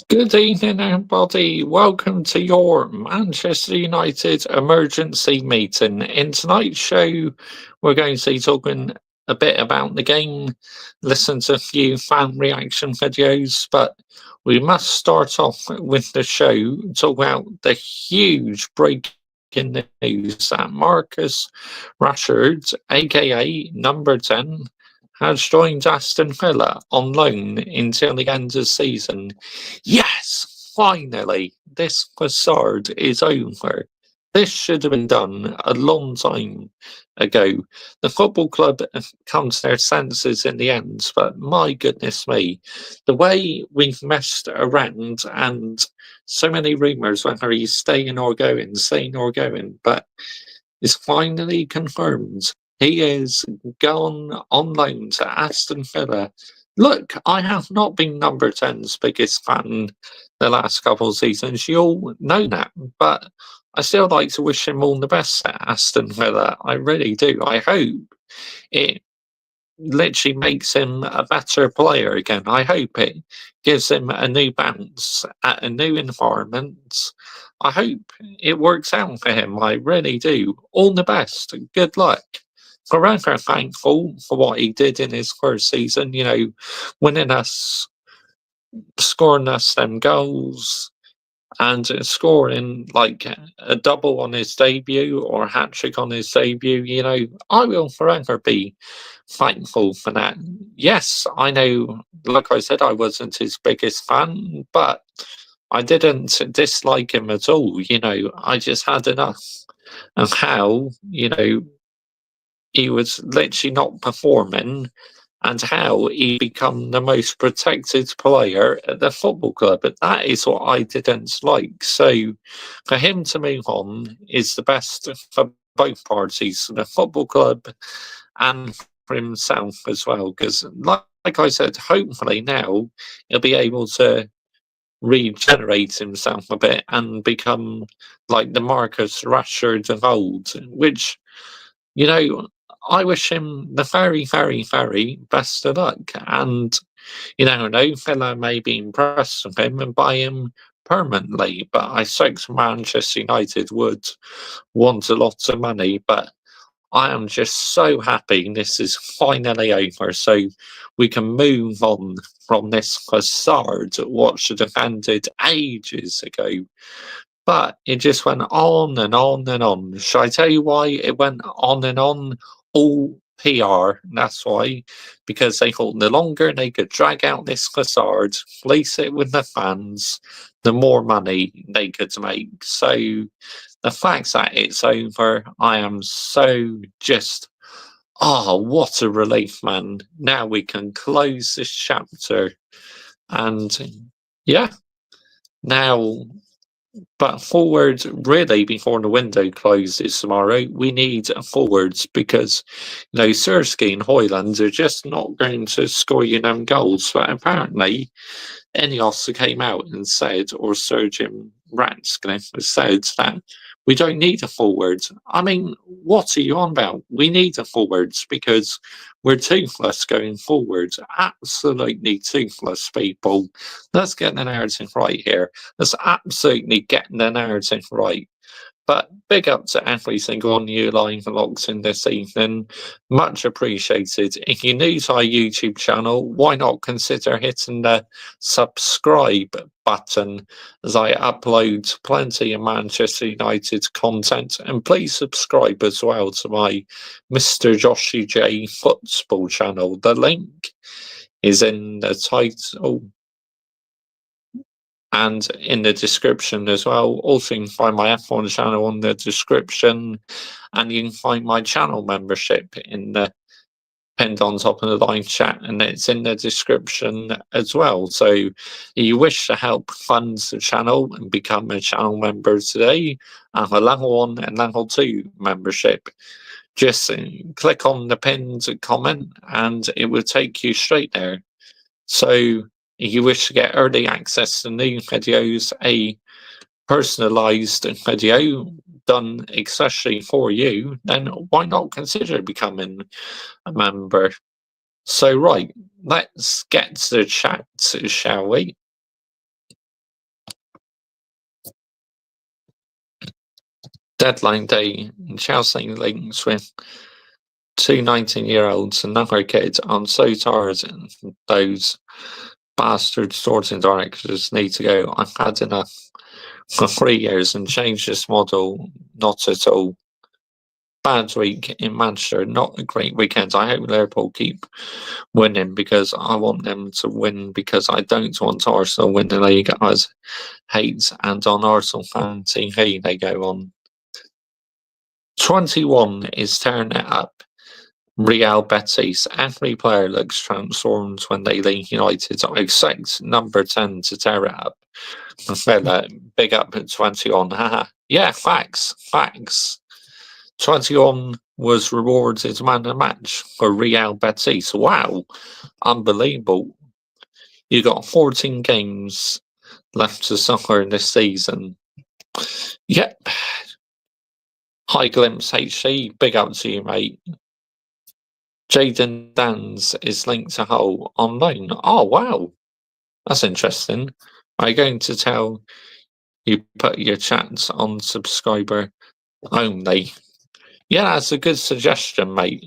Good evening, everybody. Welcome to your Manchester United emergency meeting. In tonight's show, we're going to be talking a bit about the game, listen to a few fan reaction videos, but we must start off with the show, talk about the huge breaking news that Marcus Rashford, aka number 10, has joined Aston Villa on loan until the end of the season. Yes, finally, this facade is over. This should have been done a long time ago. The football club come to their senses in the end, but my goodness me, the way we've messed around and so many rumours whether he's staying or going, but it's finally confirmed. He is gone on loan to Aston Villa. Look, I have not been number 10's biggest fan the last couple of seasons. You all know that. But I still like to wish him all the best at Aston Villa. I really do. I hope it literally makes him a better player again. I hope it gives him a new bounce at a new environment. I hope it works out for him. I really do. All the best. Good luck. Forever thankful for what he did in his first season, winning us, scoring us them goals, and scoring like a double on his debut or a hat trick on his debut, I will forever be thankful for that. Yes, I know, like I said, I wasn't his biggest fan, but I didn't dislike him at all. I just had enough of how, he was literally not performing and how he become the most protected player at the football club. But that is what I didn't like. So for him to move on is the best for both parties, the football club and for himself as well. Because like I said, hopefully now he'll be able to regenerate himself a bit and become like the Marcus Rashford of old, which you know, I wish him the very, very, very best of luck. And you never know, Villa may be impressed with him and buy him permanently. But I suspect Manchester United would want a lot of money. But I am just so happy this is finally over. So we can move on from this facade, what should have ended ages ago. But it just went on and on and on. Shall I tell you why it went on and on? All PR. That's why. Because they thought the longer they could drag out this facade, place it with the fans, the more money they could make. So the fact that it's over, I am so just, oh, what a relief, man. Now we can close this chapter. And yeah, now but forwards, really, before the window closes tomorrow, we need forwards because, Sirski and Hoyland are just not going to score you them goals. But apparently, Ineos came out and said, or Sergeant Ratcliffe has said that we don't need a forward. I mean, what are you on about? We need a forwards because we're toothless going forward. Absolutely toothless, people. Let's get the narrative right here. Let's absolutely get the narrative right. But big up to every single one of you live locked in this evening. Much appreciated. If you're new to our YouTube channel, why not consider hitting the subscribe button as I upload plenty of Manchester United content. And please subscribe as well to my Mr. Joshy J football channel. The link is in the title and in the description as well. Also, you can find my F1 channel in the description, and you can find my channel membership in the pinned on top of the live chat, and it's in the description as well. So, if you wish to help fund the channel and become a channel member today, I have a level 1 and level 2 membership. Just click on the pinned comment, and it will take you straight there. So, if you wish to get early access to new videos, a personalized video done especially for you, then why not consider becoming a member? So, right, let's get to the chat, shall we? Deadline day, Chelsea links with two 19-year-olds, another kid. I'm so tired. Those bastard sporting directors need to go. I've had enough for 3 years and change this model. Not at all. Bad week in Manchester, not a great weekend. I hope Liverpool keep winning because I want them to win because I don't want Arsenal win the league as hate. And on Arsenal fan TV, they go on. 21 is tearing it up. Real Betis. Every player looks transformed when they leave United. I expect number 10 to tear it up. Villa, big up at 21. Haha. Yeah, facts. 21 was rewarded man of the match for Real Betis. Wow. Unbelievable. You got 14 games left to suffer in this season. Yep. High Glimpse HC, big up to you, mate. Jaden Dans is linked to Hull on loan. Oh, wow. That's interesting. Are you going to tell you put your chats on subscriber only? Yeah, that's a good suggestion, mate.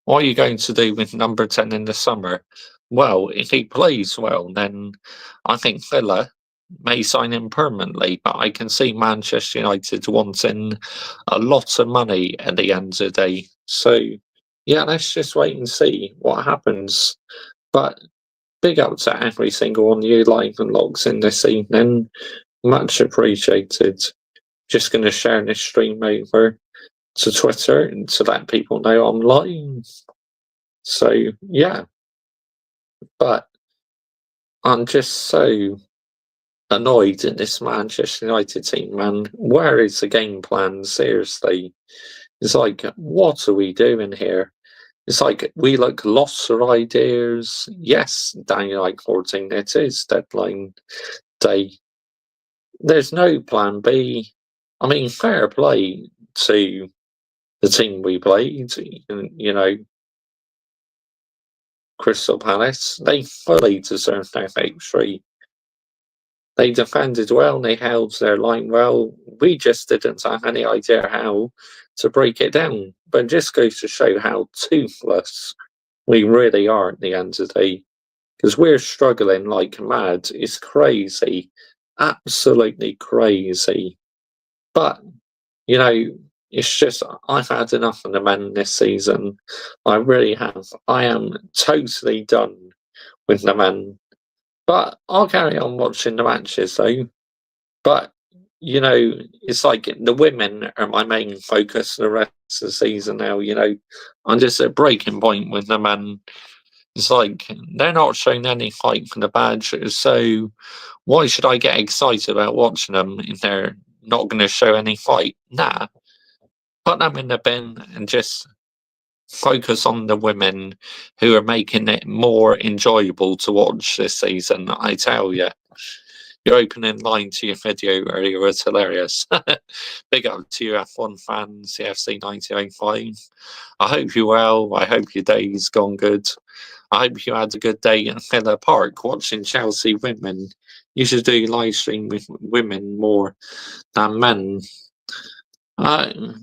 What are you going to do with number 10 in the summer? Well, if he plays well, then I think Villa may sign him permanently, but I can see Manchester United wanting a lot of money at the end of the day. So, yeah, let's just wait and see what happens. But big up to every single one of you live and logs in this evening. Much appreciated. Just going to share this stream over to Twitter and to let people know I'm live. So, yeah. But I'm just so annoyed at this Manchester United team, man. Where is the game plan? Seriously. It's like, what are we doing here? It's like we look lost for ideas. Yes, Daniel like 14, it is deadline day. There's no plan B. I mean, fair play to the team we played, you know, Crystal Palace. They fully deserved their victory. They defended well and they held their line well. We just didn't have any idea how to break it down. But it just goes to show how toothless we really are at the end of the day. Because we're struggling like mad. It's crazy. Absolutely crazy. But, you know, it's just, I've had enough of the men this season. I really have. I am totally done with the men. But I'll carry on watching the matches though. But, you know, it's like the women are my main focus for the rest of the season now, you know. I'm just at a breaking point with the men. It's like they're not showing any fight for the badge, so why should I get excited about watching them if they're not going to show any fight? Nah. Put them in the bin and just focus on the women who are making it more enjoyable to watch this season. I tell you, your opening line to your video earlier was hilarious. Big up to you, F1 fans, CFC 1905. I hope you're well. I hope your day's gone good. I hope you had a good day in Villa Park watching Chelsea women. You should do live stream with women more than men.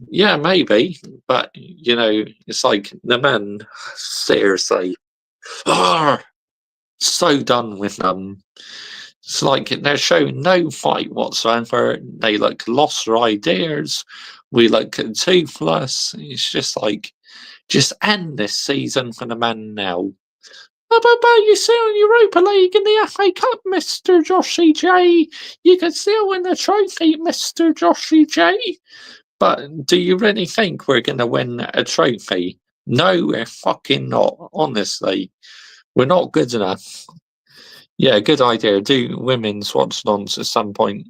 Yeah, maybe, but you know, it's like the men. Seriously, so done with them. It's like they're showing no fight whatsoever. They look lost for ideas. We look toothless. It's just like, just end this season for the men now. But you see on Europa League in the FA Cup, Mr. Joshy J. You can still win the trophy, Mr. Joshy J. But do you really think we're going to win a trophy? No, we're fucking not. Honestly, we're not good enough. Yeah, good idea. Do women's watch-alongs at some point.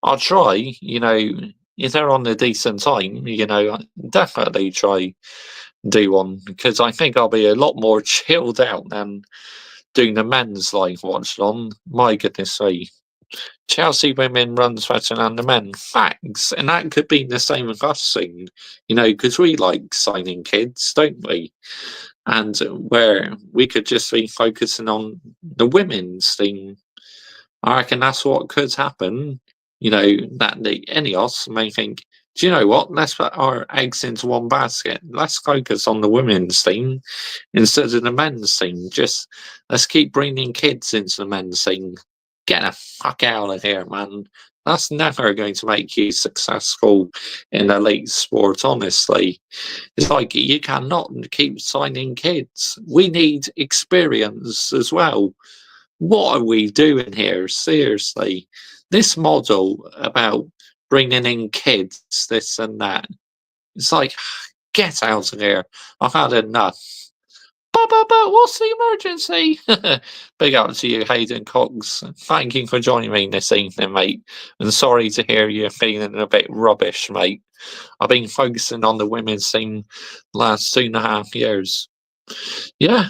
I'll try, you know, if they're on a decent time, you know, definitely try do one because I think I'll be a lot more chilled out than doing the men's live watch-along. My goodness me. Chelsea women runs better than the men. Facts. And that could be the same with us soon, you know, because we like signing kids, don't we? And where we could just be focusing on the women's thing. I reckon that's what could happen. that the Ineos may think, do you know what? Let's put our eggs into one basket. Let's focus on the women's team instead of the men's team. Just let's keep bringing kids into the men's team. Get the fuck out of here, man. That's never going to make you successful in elite sport, honestly. It's like you cannot keep signing kids. We need experience as well. What are we doing here? Seriously. This model about bringing in kids, this and that, it's like, get out of here. I've had enough. But what's the emergency? Big up to you, Hayden Cox. Thank you for joining me this evening, mate. And sorry to hear you're feeling a bit rubbish, mate. I've been focusing on the women's team the last 2.5 years. Yeah,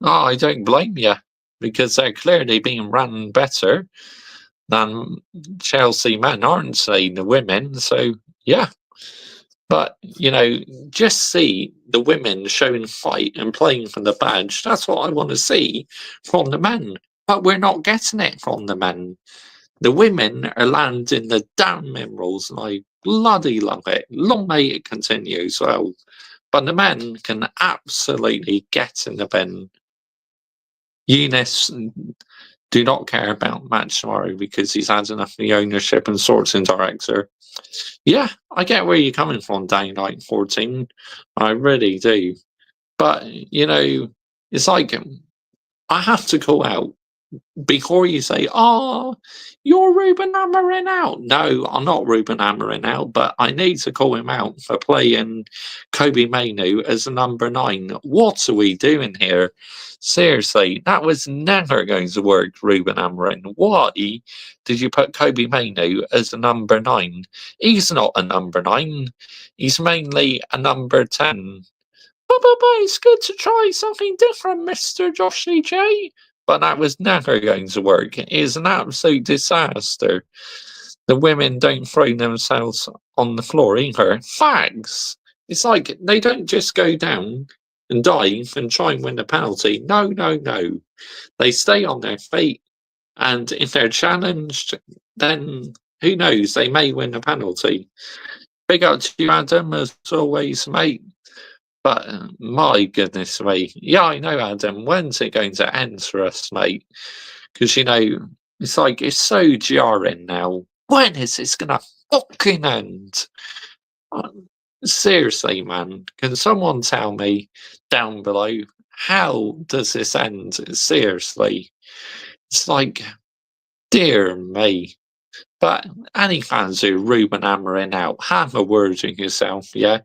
I don't blame you, because they're clearly being run better than Chelsea men, aren't they? The women. So, yeah. But, just see the women showing fight and playing for the badge. That's what I want to see from the men. But we're not getting it from the men. The women are landing the damn minerals, and I bloody love it. Long may it continue as well. But the men can absolutely get in the bin. Eunice do not care about match tomorrow because he's had enough of the ownership and sorting director. Yeah, I get where you're coming from, Daylight 14. I really do. But, it's like I have to call out before you say, oh, you're Ruben Amorim out. No, I'm not Ruben Amorim out, but I need to call him out for playing Kobe Mainu as a number 9. What are we doing here? Seriously, that was never going to work, Ruben Amorim. Why did you put Kobe Mainu as a number 9? He's not a number 9. He's mainly a number 10. But it's good to try something different, Mr. Joshy J. But that was never going to work. It is an absolute disaster. The women don't throw themselves on the floor either. Facts. It's like they don't just go down and dive and try and win a penalty. No. They stay on their feet, and if they're challenged, then who knows? They may win a penalty. Big up to you, Adam, as always, mate. But my goodness me. Yeah, I know, Adam. When's it going to end for us, mate? Because, it's like, it's so jarring now. When is this going to fucking end? Seriously, man. Can someone tell me down below, how does this end? Seriously. It's like, dear me. But any fans who Ruben Amorim out, have a word with yourself, yeah?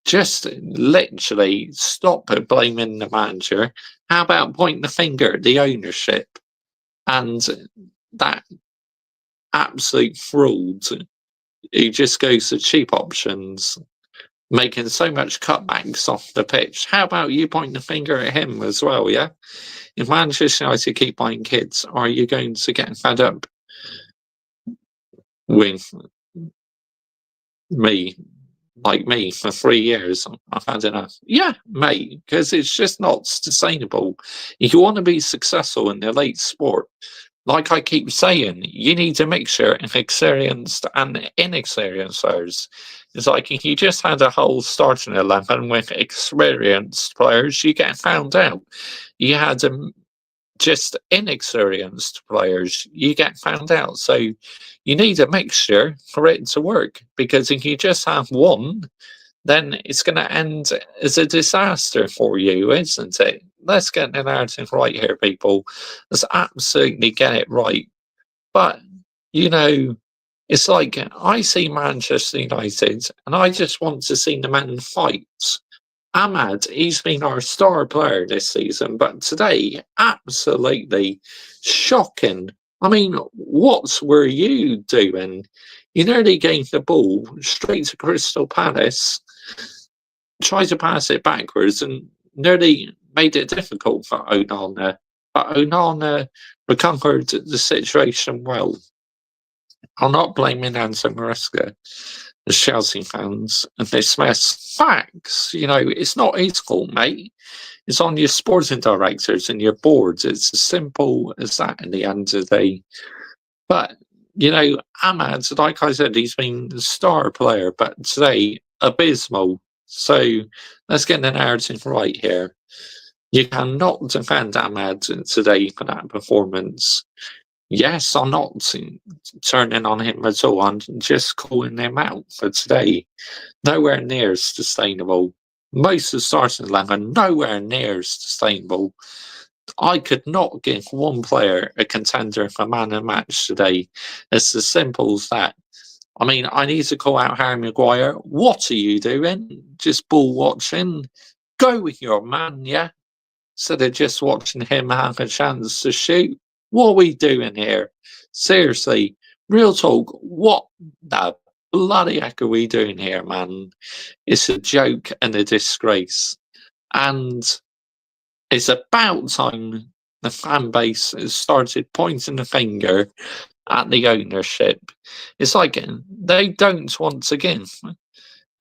Just literally stop blaming the manager. How about pointing the finger at the ownership and that absolute fraud who just goes to cheap options, making so much cutbacks off the pitch? How about you point the finger at him as well, yeah? If Manchester United keep buying kids, are you going to get fed up with me? Like me, for 3 years, I've had enough. Yeah, mate, because it's just not sustainable. If you want to be successful in the elite sport, like I keep saying, you need a mixture of experienced and inexperienced players. It's like if you just had a whole starting 11 with experienced players, you get found out. You had just inexperienced players, you get found out. So you need a mixture for it to work, because if you just have one, then it's going to end as a disaster for you, isn't it? Let's get the narrative right here, people. Let's absolutely get it right. But, it's like I see Manchester United and I just want to see the men fight. Ahmad, he's been our star player this season, but today, absolutely shocking. I mean, what were you doing? You nearly gave the ball straight to Crystal Palace, tried to pass it backwards, and nearly made it difficult for Onana. But Onana recovered the situation well. I'm not blaming Anton Maresca. As Chelsea fans and this mess. Facts, it's not his fault, mate. It's on your sporting directors and your boards. It's as simple as that in the end of the day. But Ahmad, like I said, he's been the star player, but today, abysmal. So let's get the narrative right here. You cannot defend Ahmad today for that performance. Yes, I'm not turning on him at all. I'm just calling him out for today. Nowhere near sustainable. Most of the starting 11 nowhere near sustainable. I could not give one player a contender for man of the match today. It's as simple as that. I mean, I need to call out Harry Maguire. What are you doing? Just ball watching? Go with your man, yeah? Instead of just watching him have a chance to shoot. What are we doing here? Seriously, real talk, what the bloody heck are we doing here, man? It's a joke and a disgrace. And it's about time the fan base has started pointing the finger at the ownership. It's like they don't want to give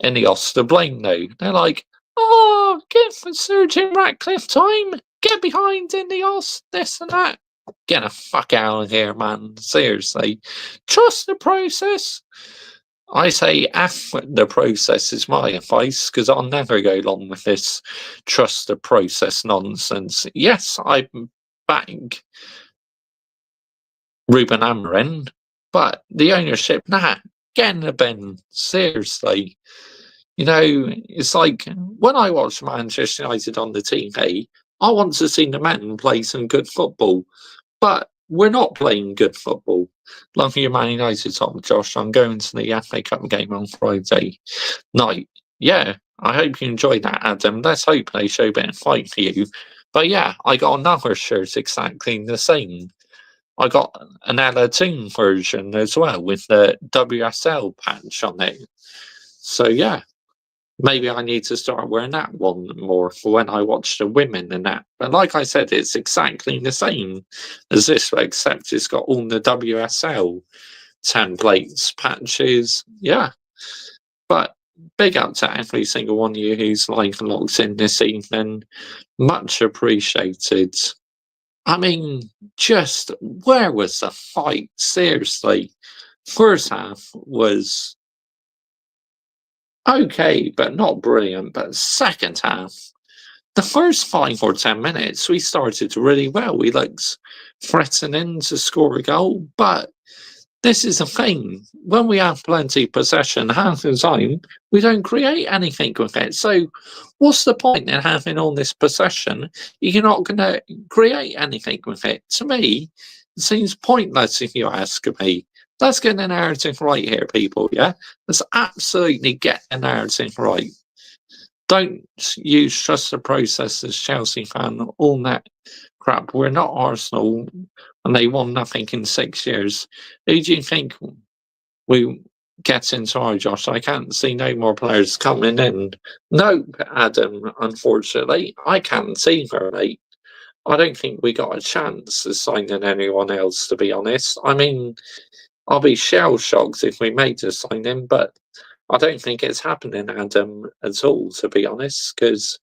Ineos the blame, though. They're like, oh, give Sir Jim Ratcliffe time. Get behind Ineos, this and that. Get the fuck out of here, man. Seriously. Trust the process. I say F the process is my advice, because I'll never go along with this trust the process nonsense. Yes, I back Ruben Amorim, but the ownership, get in the bin. Seriously. It's like when I watch Manchester United on the TV, I want to see the men play some good football, but we're not playing good football. Like your Man United top, Josh, I'm going to the FA Cup game on Friday night. Yeah, I hope you enjoyed that, Adam. Let's hope they show a bit of fight for you. But yeah, I got another shirt exactly the same. I got an Aladdin version as well with the WSL patch on it. So yeah, maybe I need to start wearing that one more for when I watch the women and that. But like I said, it's exactly the same as this, except it's got all the WSL templates, patches. Yeah. But big up to every single one of you who's like locked in this evening. Much appreciated. I mean, just where was the fight? Seriously. First half was okay, but not brilliant. But second half, the first 5 or 10 minutes, we started really well. We looked threatening to score a goal, but this is the thing. When we have plenty of possession, half the time, we don't create anything with it. So, what's the point in having all this possession? You're not going to create anything with it. To me, it seems pointless if you ask me. Let's get the narrative right here, people, yeah? Let's absolutely get the narrative right. Don't use trust the process as Chelsea fan, all that crap. We're not Arsenal and they won nothing in 6 years. Who do you think we get into our Josh? I can't see no more players coming in. Nope, Adam, unfortunately. I can't see her, mate. I don't think we got a chance of signing anyone else, to be honest. I mean, I'll be shell shocked if we made a signing, but I don't think it's happening, Adam, at all, to be honest, because,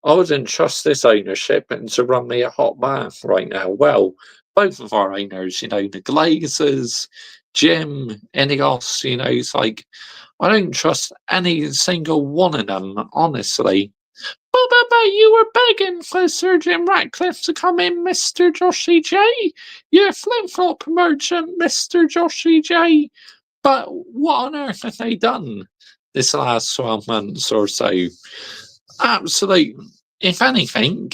I wouldn't trust this ownership and to run me a hot bath right now. Well, both of our owners, the Glazers, Jim, Ineos, it's like, I don't trust any single one of them, honestly. But you were begging for Sir Jim Ratcliffe to come in, Mr. Joshy J. You flip-flop merchant, Mr. Joshy J. But what on earth have they done this last 12 months or so? Absolute. If anything,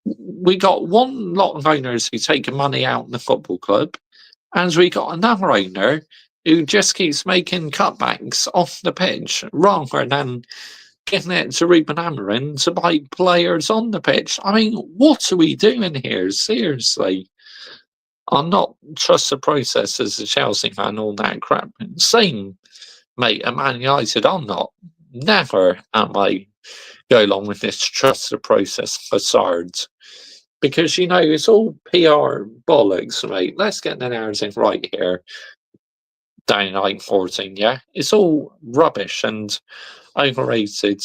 we got one lot of owners who take money out in the football club, and we got another owner who just keeps making cutbacks off the pitch rather than giving it to Ruben Amorim to buy players on the pitch. I mean, what are we doing here? Seriously. I'm not trust the process as a Chelsea fan, all that crap. Same, mate, at Man United, I'm not. Never am I go along with this trust the process facade. Because, it's all PR bollocks, mate. Let's get the narrative right here. Down like 14, yeah? It's all rubbish and overrated.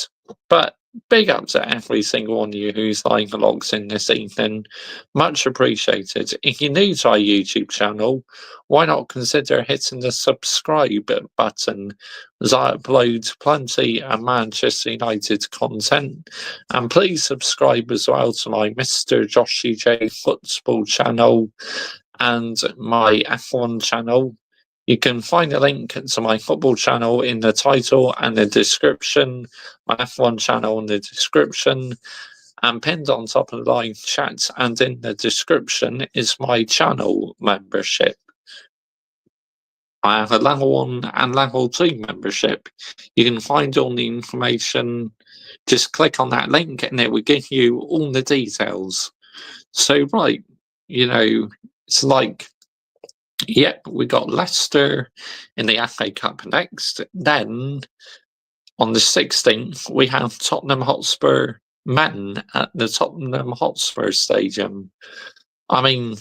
But big up to every single one of you who's logged in this evening. Much appreciated. If you're new to our YouTube channel, why not consider hitting the subscribe button, as I upload plenty of Manchester United content. And please subscribe as well to my Mr. Joshy J Football channel and my F1 channel. You can find a link to my football channel in the title and the description, my F1 channel in the description, and pinned on top of the live chat and in the description is my channel membership. I have a level 1 and level 2 membership. You can find all the information, just click on that link and it will give you all the details. So, right, it's like, yep, we got Leicester in the FA Cup next. Then on the 16th, we have Tottenham Hotspur men at the Tottenham Hotspur Stadium. I mean,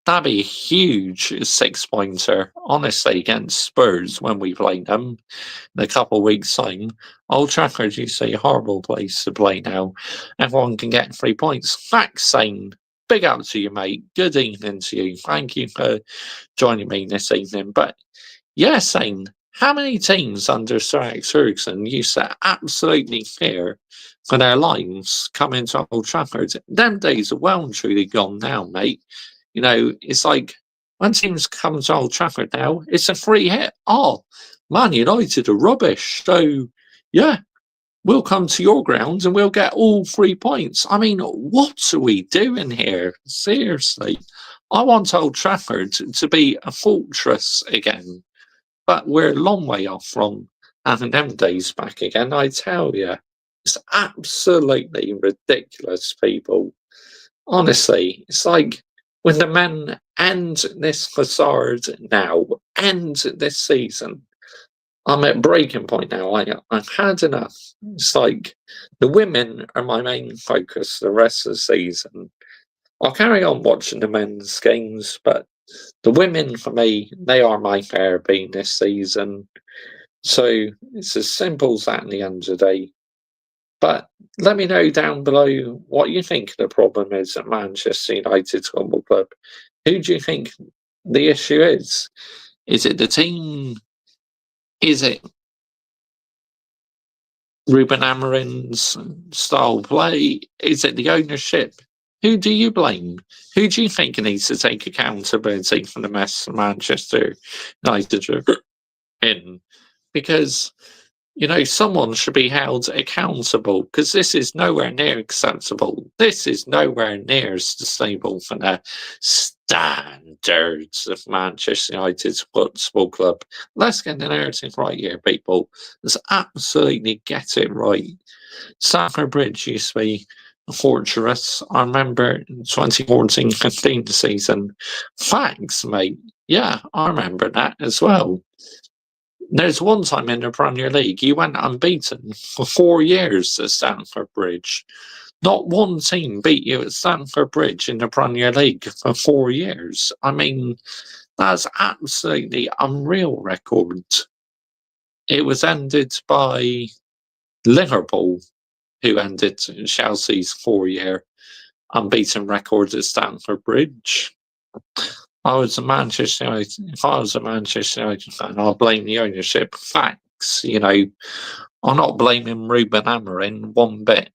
that'd be a huge 6-pointer, honestly, against Spurs when we play them in a couple of weeks' time. Old Trafford used to be a horrible place to play now. Everyone can get 3 points. Thanks, Sane. Big up to you, mate. Good evening to you. Thank you for joining me this evening. But yeah, Sane, how many teams under Sir Alex Ferguson used to absolutely fear for their lives coming to Old Trafford? Them days are well and truly gone now, mate. It's like when teams come to Old Trafford now, it's a free hit. Oh, Man United are rubbish. So, yeah, we'll come to your grounds and we'll get all 3 points. I mean, what are we doing here? Seriously. I want Old Trafford to be a fortress again. But we're a long way off from having them days back again, I tell you. It's absolutely ridiculous, people. Honestly, it's like when the men end this facade now, end this season, I'm at breaking point now. I've had enough. It's like the women are my main focus the rest of the season. I'll carry on watching the men's games, but the women, for me, they are my fair being this season. So it's as simple as that in the end of the day. But let me know down below what you think the problem is at Manchester United Football Club. Who do you think the issue is? Is it the team? Is it Ruben Amorim's style play? Is it the ownership? Who do you blame? Who do you think needs to take accountability for the mess Manchester United are in? Because, someone should be held accountable, because this is nowhere near acceptable. This is nowhere near sustainable for the standards of Manchester United Football Club. Let's get the narrative right here, people. Let's absolutely get it right. Stamford Bridge used to be a fortress. I remember 2014-15 season. Thanks, mate. Yeah, I remember that as well. There's one time in the Premier League you went unbeaten for 4 years at Stamford Bridge. Not one team beat you at Stamford Bridge in the Premier League for 4 years. I mean, that's absolutely unreal record. It was ended by Liverpool, who ended Chelsea's 4-year unbeaten record at Stamford Bridge. If I was a Manchester United fan, I'll blame the ownership. Facts, I'm not blaming Ruben Amorim one bit.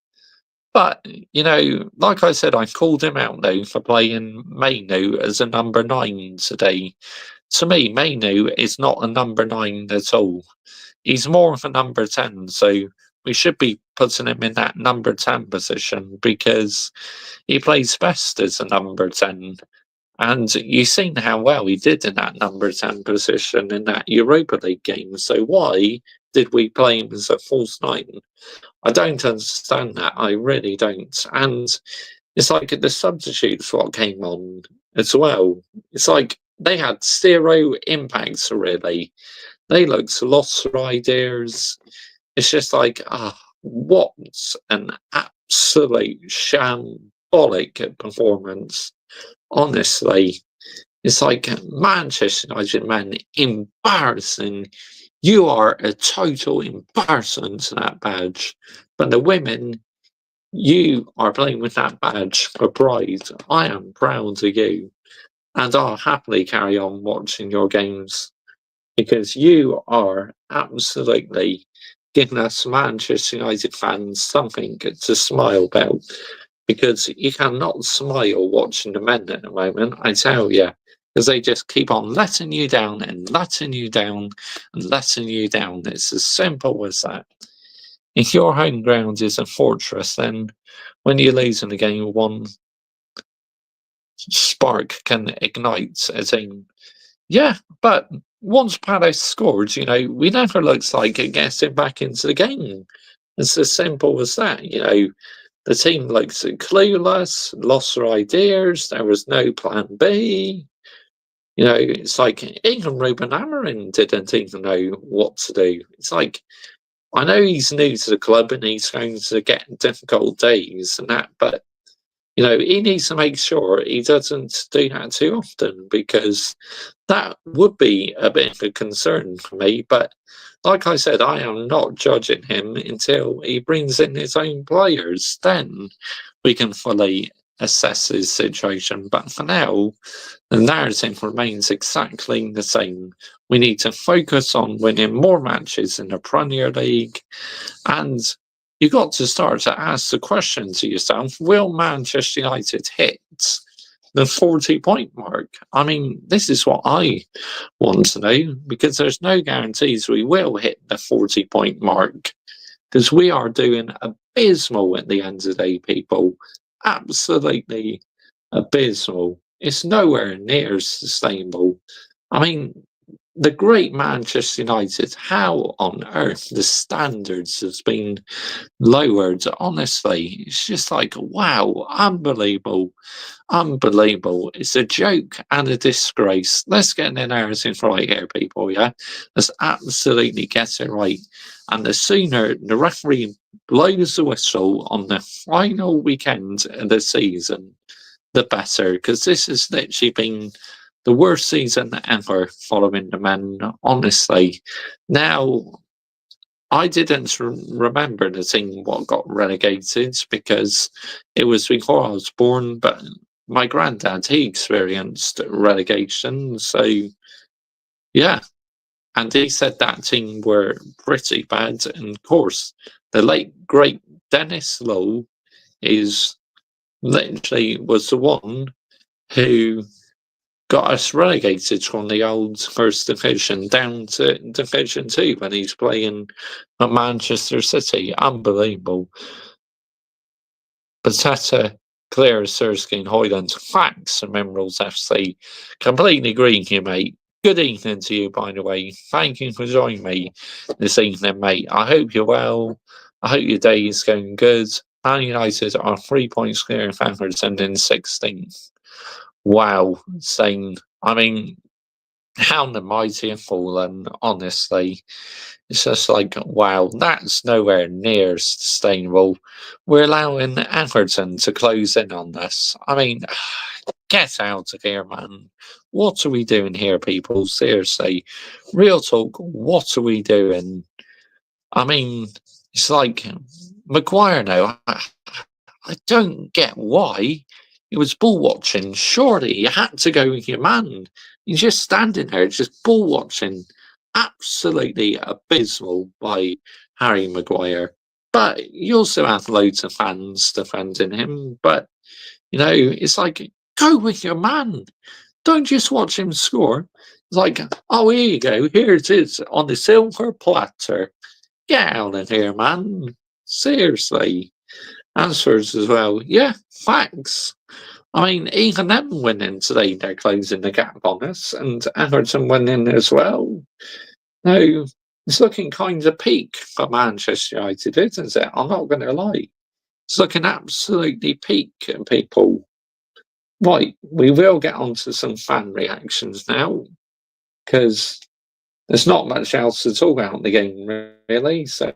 But, like I said, I called him out, though, for playing Mainoo as a number 9 today. To me, Mainoo is not a number 9 at all. He's more of a number 10, so we should be putting him in that number 10 position because he plays best as a number 10. And you've seen how well he did in that number 10 position in that Europa League game. So why did we play him as a false 9? I don't understand that. I really don't. And it's like the substitutes what came on as well. It's like they had 0 impacts, really. They looked lost for ideas. It's just like, what an absolute shambolic performance. Honestly, it's like Manchester United men embarrassing You are a total embarrassment to that badge. But the women, you are playing with that badge for pride. I am proud of you, and I'll happily carry on watching your games because you are absolutely giving us Manchester United fans something to smile about. Because you cannot smile watching the men at the moment, I tell you, because they just keep on letting you down and letting you down and letting you down. It's as simple as that. If your home ground is a fortress, then when you lose in a game, one spark can ignite a team. Yeah, but once Palace scored, we never looked like getting back into the game. It's as simple as that. The team looked clueless, lost their ideas. There was no plan B. It's like even Ruben Amorim didn't even know what to do. It's like I know he's new to the club and he's going to get difficult days and that, but he needs to make sure he doesn't do that too often because that would be a bit of a concern for me. But like I said, I am not judging him until he brings in his own players. Then we can fully assess his situation. But for now, the narrative remains exactly the same. We need to focus on winning more matches in the Premier League, and you got to start to ask the question to yourself, will Manchester United hit the 40-point mark? I mean, this is what I want to know, because there's no guarantees we will hit the 40-point mark, because we are doing abysmal at the end of the day, people. Absolutely abysmal. It's nowhere near sustainable. I mean, the great Manchester United, how on earth the standards has been lowered, honestly. It's just like, wow, unbelievable, unbelievable. It's a joke and a disgrace. Let's get the narrative right here, people, yeah? Let's absolutely get it right. And the sooner the referee blows the whistle on the final weekend of the season, the better, because this has literally been the worst season ever following the men, honestly. Now, I didn't remember the team what got relegated because it was before I was born, but my granddad, he experienced relegation. So, yeah. And he said that team were pretty bad. And of course, the late, great Dennis Lowe is literally was the one who got us relegated from the old First Division down to Division 2 when he's playing at Manchester City. Unbelievable. Batata, Claire, Sersky, Hoyland, facts and Minerals FC. Completely agree with you, mate. Good evening to you, by the way. Thank you for joining me this evening, mate. I hope you're well. I hope your day is going good. Man United are 3 points clear of Everton in 16th. Wow, insane. I mean, how the mighty have fallen, honestly. It's just like, wow, that's nowhere near sustainable. We're allowing Everton to close in on this. I mean, get out of here, man. What are we doing here, people? Seriously. Real talk, what are we doing? I mean, it's like Maguire now. I don't get why he was ball watching. Surely you had to go with your man. He's just standing there, just ball watching. Absolutely abysmal by Harry Maguire. But you also have loads of fans defending him. But, it's like, go with your man. Don't just watch him score. It's like, oh, here you go. Here it is on the silver platter. Get out of here, man. Seriously. Answers as well. Yeah, facts. I mean, even them winning today, they're closing the gap on us, and Everton winning as well. No, it's looking kind of peak for Manchester United, isn't it? I'm not going to lie. It's looking absolutely peak, people. Right, we will get on to some fan reactions now, because there's not much else to talk about in the game, really. So,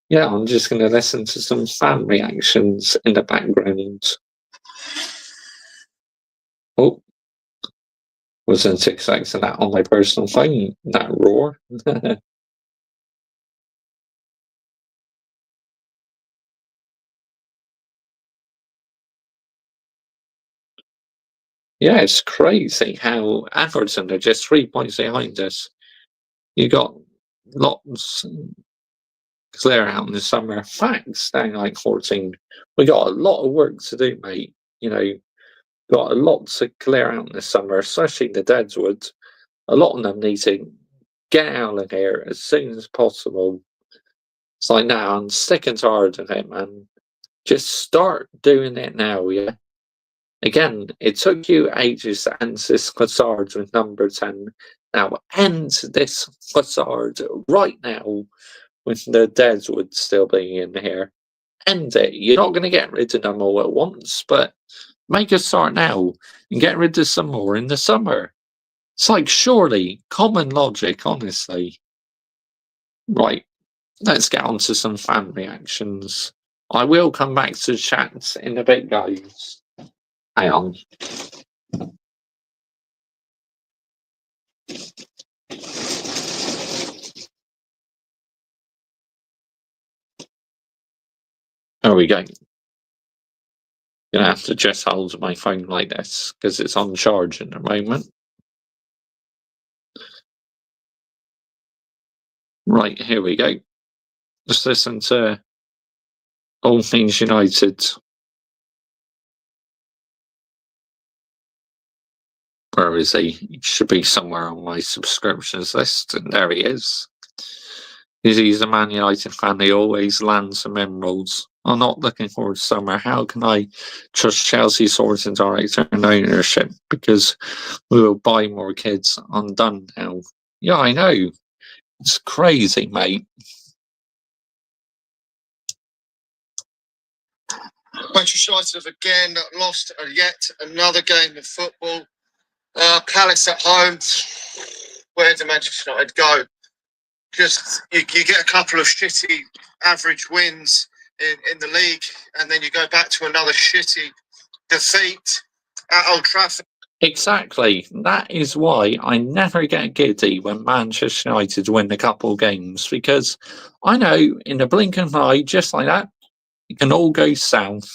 yeah, I'm just going to listen to some fan reactions in the background. Oh, Wasn't expecting that on my personal phone, that roar. Yeah, it's crazy how Everton are just 3 points behind us. You got lots clear out in the summer. Facts staying like 14. We got a lot of work to do, mate. You know, got a lot to clear out in the summer, especially the Deadwood. A lot of them need to get out of here as soon as possible. It's like, now I'm sick and tired of it, man. Just start doing it now, yeah? Again, it took you ages to end this facade with number 10. Now end this facade right now with the Deadwood still being in here. End it. You're not going to get rid of them all at once, but make a start now and get rid of some more in the summer. It's like, surely, common logic, honestly. Right, let's get on to some fan reactions. I will come back to chats in a bit, guys. Hang on. There we go. Gonna have to just hold my phone like this because it's on charge at the moment. Right, here we go. Let's listen to All Things United. Where is he? He should be somewhere on my subscriptions list, and there he is. He's a Man United fan. He always lands some emeralds. I'm not looking forward to summer. How can I trust Chelsea sporting director and ownership? Because we will buy more kids. I'm done now. Yeah, I know. It's crazy, mate. Manchester United have again lost yet another game of football. Palace at home. Where did Manchester United go? Just you get a couple of shitty average wins in the league, and then you go back to another shitty defeat at Old Trafford. Exactly. That is why I never get giddy when Manchester United win a couple of games, because I know in a blink of an eye, just like that, it can all go south.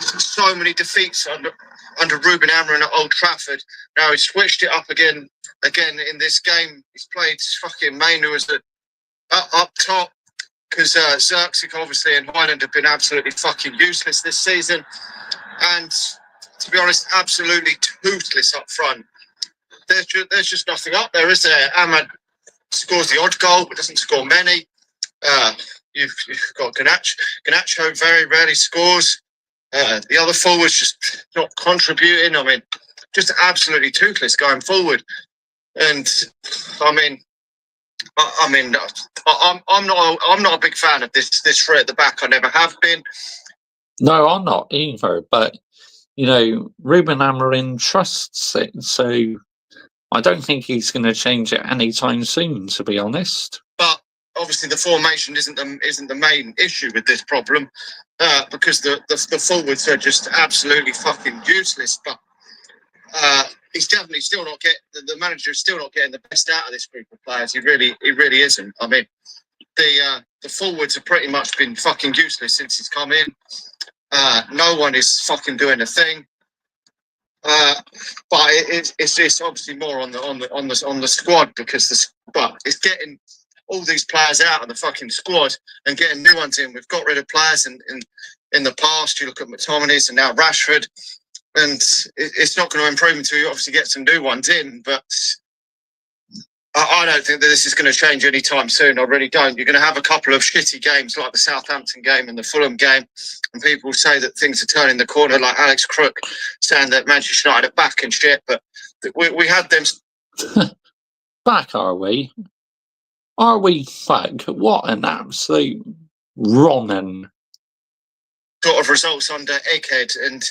So many defeats under Ruben Amorim at Old Trafford. Now he switched it up again in this game. He's played fucking Mainu as up top because Zirkzee obviously and Haaland have been absolutely fucking useless this season, and to be honest, absolutely toothless up front. There's just nothing up there, is there? Ahmad scores the odd goal, but doesn't score many. You've got Garnacho very rarely scores. The other forwards just not contributing. I mean, just absolutely toothless going forward. And I'm not a big fan of this three at the back. I never have been. No, I'm not either. But you know, Ruben Amorim trusts it, so I don't think he's going to change it anytime soon, to be honest. But obviously, the formation isn't the main issue with this problem, because the forwards are just absolutely fucking useless. But he's definitely still not the manager is still not getting the best out of this group of players. He really isn't. I mean, the forwards have pretty much been fucking useless since he's come in. No one is fucking doing a thing. But it's obviously more on the squad, because but it's getting all these players out of the fucking squad and getting new ones in. We've got rid of players in the past. You look at McTominay and now Rashford, and it's not going to improve until you obviously get some new ones in. But I don't think that this is going to change anytime soon. I really don't. You're going to have a couple of shitty games like the Southampton game and the Fulham game, and people say that things are turning the corner, like Alex Crook saying that Manchester United are back and shit. But we had them back, are we? Are we back? What an absolute Ronan. Sort of results under Egghead, and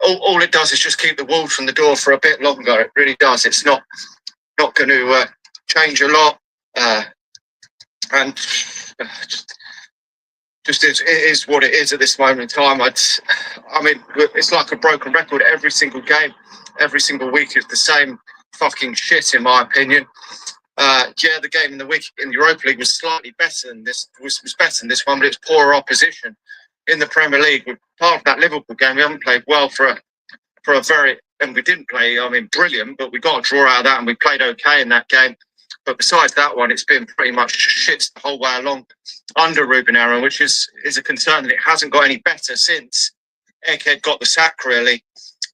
all it does is just keep the wolves from the door for a bit longer. It really does. It's not going to change a lot, and just it is what it is at this moment in time. I mean, it's like a broken record. Every single game, every single week is the same fucking shit, in my opinion. Yeah, the game in the week in the Europa League was slightly better than this. Was better than this one, but it's poorer opposition in the Premier League. Part of that Liverpool game, we haven't played well for a very, and we didn't play. I mean, brilliant, but we got a draw out of that, and we played okay in that game. But besides that one, it's been pretty much shit the whole way along under Ruben Amorim, which is a concern that it hasn't got any better since Egghead got the sack. Really,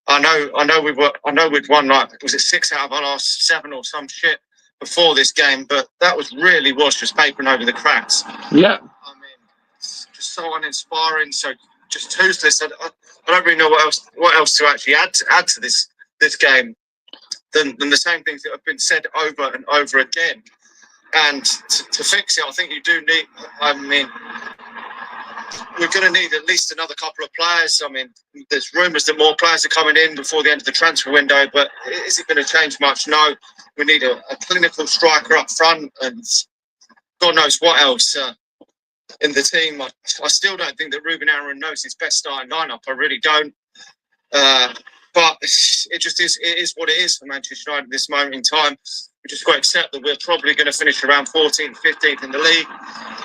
I know we'd won, like, was it 6 out of our last 7 or some shit before this game, but that was just papering over the cracks. Yeah, I mean, it's just so uninspiring, so just toothless. I don't really know what else to actually add to this game than the same things that have been said over and over again. And to fix it, I think you do need. I mean, we're going to need at least another couple of players. I mean, there's rumours that more players are coming in before the end of the transfer window, but is it going to change much? No. We need a clinical striker up front, and God knows what else in the team. I still don't think that Ruben Amorim knows his best starting lineup. I really don't. But it just is. It is what it is for Manchester United at this moment in time. We just got to accept that we're probably going to finish around 14th, 15th in the league.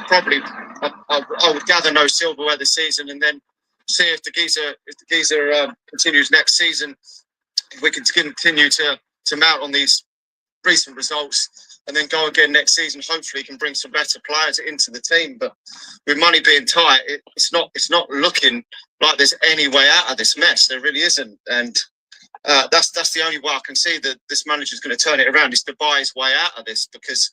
Probably, I would gather, no silverware this season, and then see if the geezer continues next season. If we can continue to mount on these recent results, and then go again next season. Hopefully, can bring some better players into the team. But with money being tight, it's not looking like there's any way out of this mess. There really isn't, and that's the only way I can see that this manager's going to turn it around, is to buy his way out of this, because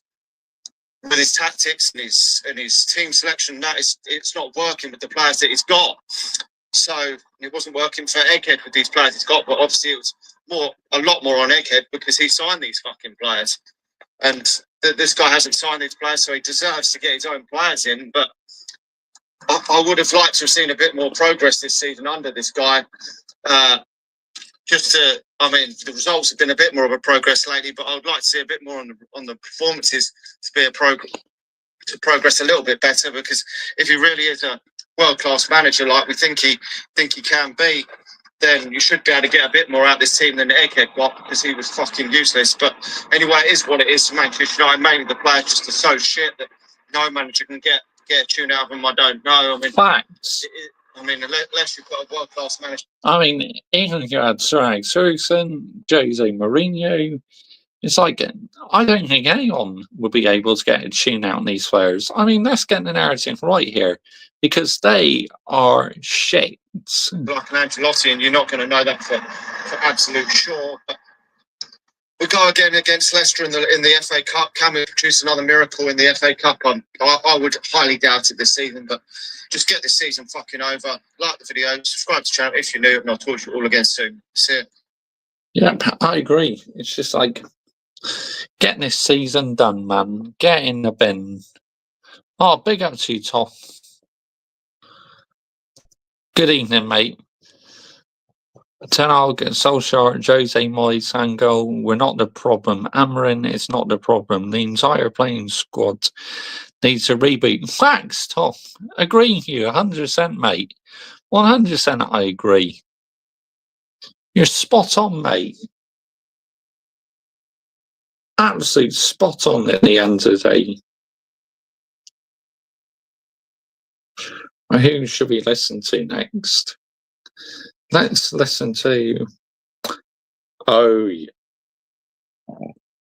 with his tactics and his team selection, it's not working with the players that he's got. So it wasn't working for Egghead with these players he's got, but obviously it was a lot more on Egghead because he signed these fucking players, and this guy hasn't signed these players, so he deserves to get his own players in. But I would have liked to have seen a bit more progress this season under this guy. The results have been a bit more of a progress lately, but I would like to see a bit more on the performances to be to progress a little bit better, because if he really is a world-class manager like we think he can be, then you should be able to get a bit more out of this team than Egghead got, because he was fucking useless. But anyway, it is what it is for Manchester United. Mainly the players just are so shit that no manager can get a tune out of them. I don't know. I mean, facts. Unless you've got a world-class manager. I mean, even if you had Sir Alex Ferguson, Jose Mourinho, it's like, I don't think anyone would be able to get a tune out in these players. I mean, let's get the narrative right here, because they are shit. Like an Ancelotti, and you're not going to know that for absolute sure. But we go again against Leicester in the FA Cup. Can we produce another miracle in the FA Cup? I would highly doubt it this season, but just get this season fucking over. Like the video, subscribe to the channel if you're new, and I'll talk to you all again soon. See ya. Yeah, I agree. It's just like, get this season done, man. Get in the bin. Oh, big up to you, Tom. Good evening, mate. Ten Hag, Solskjaer, Jose Moyes, Angel, we're not the problem. Amorim is not the problem. The entire playing squad needs a reboot. Facts, Tom. Agree with you, 100%, mate. 100% I agree. You're spot on, mate. Absolute spot on at the end of the day. Who should we listen to next? Let's listen to...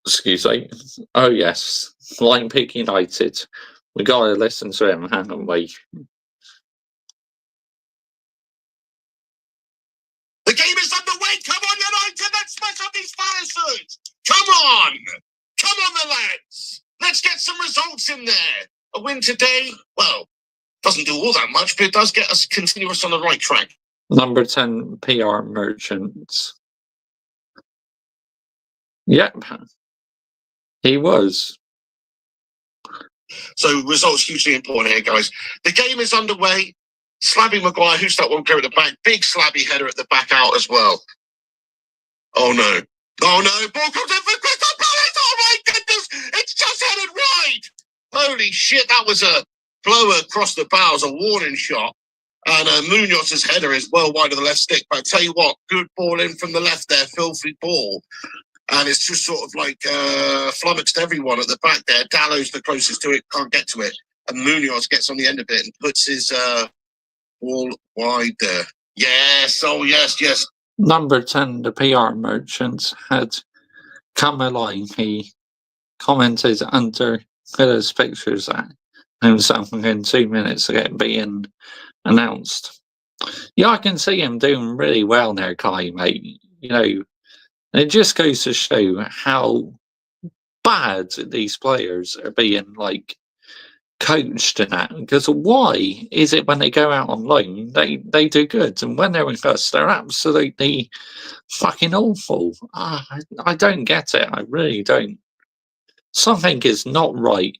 excuse me. Oh, yes. Lime Peak United. We got to listen to him, haven't we? The game is underway. Come on, United. Let's smash up these Pharisees. Come on. Come on, the lads. Let's get some results in there. A win today, well, doesn't do all that much, but it does get us continuous on the right track. Number 10, PR Merchants. Yep. He was. So results hugely important here, guys. The game is underway. Slabby Maguire, who's that one player at the back? Big slabby header at the back out as well. Oh, no. Oh, no. Ball comes in for Crystal Palace. Oh, my goodness. It's just headed wide. Holy shit. That was a blow across the bows, a warning shot. And Munoz's header is well wide of the left stick. But I tell you what, good ball in from the left there. Filthy ball. And it's just sort of like flummoxed everyone at the back there. Dallow's the closest to it, can't get to it. And Munoz gets on the end of it and puts his ball wide there. Yes, oh yes, yes. Number 10, the PR merchants, had come alive. He commented under Villa's pictures that himself within 2 minutes of it being announced. Yeah, I can see him doing really well there, Kai, mate. You know, it just goes to show how bad these players are being, like, coached and that. Because why is it when they go out on loan, they do good, and when they're with us, they're absolutely fucking awful? I don't get it. I really don't. Something is not right.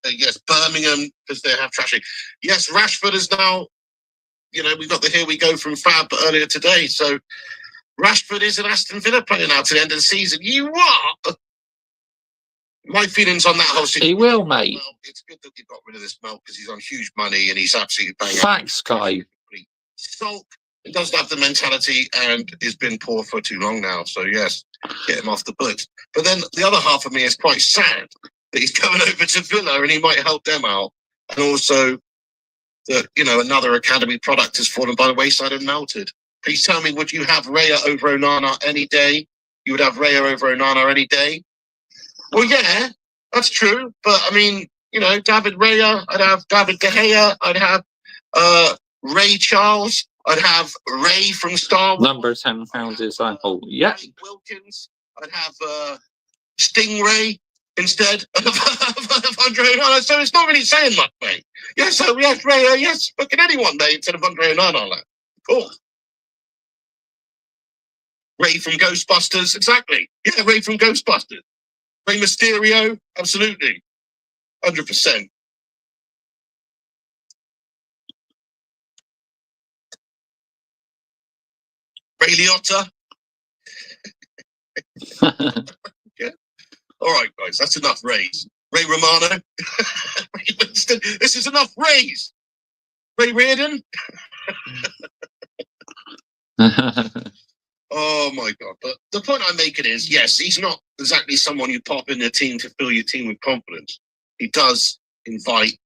Yes, Birmingham, because they have trashing. Yes, Rashford is now, you know, we've got the here we go from Fab earlier today. So Rashford is an Aston Villa player now to the end of the season. You what? My feelings on that whole situation. He will, mate. Well, it's good that he got rid of this Melt because he's on huge money and he's absolutely banging. Facts, Kai. Sulk, he doesn't have the mentality and has been poor for too long now. So yes, get him off the books. But then the other half of me is quite sad that he's going over to Villa and he might help them out. And also that, you know, another academy product has fallen by the wayside and melted. Please tell me, would you have Raya over Onana any day? You would have Raya over Onana any day? Well, yeah, that's true. But I mean, you know, David Raya, I'd have David De Gea, I'd have Ray Charles, I'd have Ray from Star Wars. Number 10 found his apple. Yeah. Ray Wilkins, I'd have Stingray instead of Andre Onana. So it's not really saying much, mate. Yeah, so we have Raya, yes, fucking anyone, mate, instead of Andre Onana. Like, cool. Ray from Ghostbusters, exactly. Yeah, Ray from Ghostbusters. Ray Mysterio, absolutely. 100%. Ray Liotta. Yeah. All right, guys, that's enough Rays. Ray Romano. Ray Winston. This is enough Rays. Ray Reardon. Oh my God. But the point I'm making is, yes, he's not exactly someone you pop in the team to fill your team with confidence. He does invite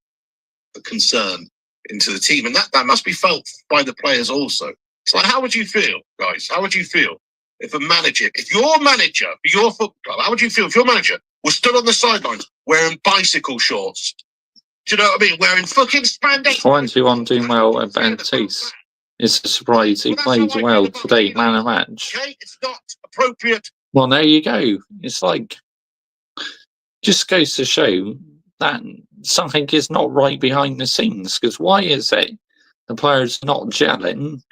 a concern into the team. And that must be felt by the players also. It's like, how would you feel, guys? How would you feel if your manager, for your football club, how would you feel if your manager was stood on the sidelines wearing bicycle shorts? Do you know what I mean? Wearing fucking spandex. 21 doing well at Bentis. It's a surprise he played well today, man of match. Okay, it's not appropriate. Well, there you go. It's like, just goes to show that something is not right behind the scenes. Because why is it the players not gelling?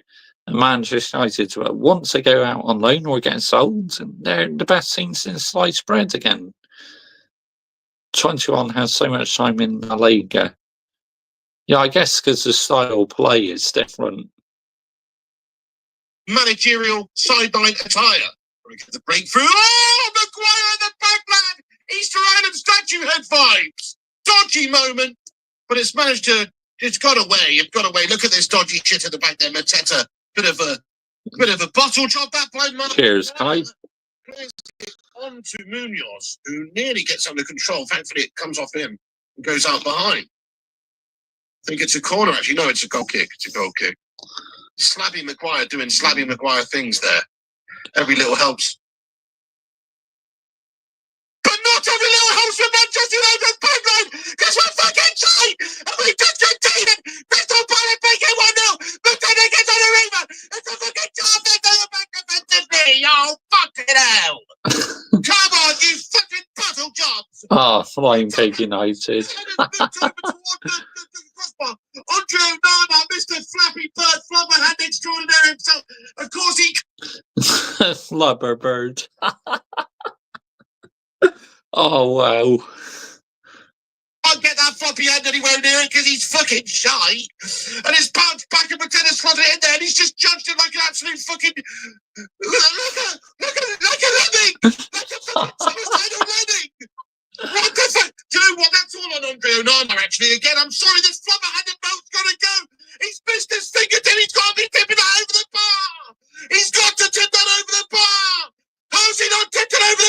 And Manchester United, once they go out on loan or get sold, they're the best team since sliced bread again. 21 has so much time in La Liga. Yeah, I guess because the style of play is different. Managerial sideline attire. The breakthrough. Oh, Maguire in the backland. Easter Island statue head vibes. Dodgy moment, but it's managed to. It's got away. It got away. Look at this dodgy shit at the back there. Mateta, bit of a bottle job that by man. Cheers, Kai. On to Munoz, who nearly gets under control. Thankfully, it comes off him and goes out behind. I think it's a corner. Actually, no, it's a goal kick. It's a goal kick. Slabby Maguire doing Slabby Maguire things there. Every little helps. But not every little helps with Manchester United backline, because we're fucking tight and we just contain it. Crystal Palace make it 1-0, but then it gets on the rebound. It's a fucking job that's on the back defensively. Oh, fucking hell. Come on, you fucking puzzle jobs. Ah, Flying Pig United. Andre Onana, Mr. Flappy Bird, Flubberhand extraordinaire himself. Of course he... Flubberbird. Oh, wow. Can't get that floppy hand anywhere near it because he's fucking shy. And his pounced back and pretend to slot it in there and he's just judged it like an absolute fucking... Like a lemming! Like a fucking suicidal lemming! What the fuck? Do you know what? That's all on Andre Onana, actually. Again, I'm sorry, this flubber-handed boat's got to go. He's missed his fingertip. He's got to be tipping that over the bar. He's got to tip that over the bar. How's he not tipped it over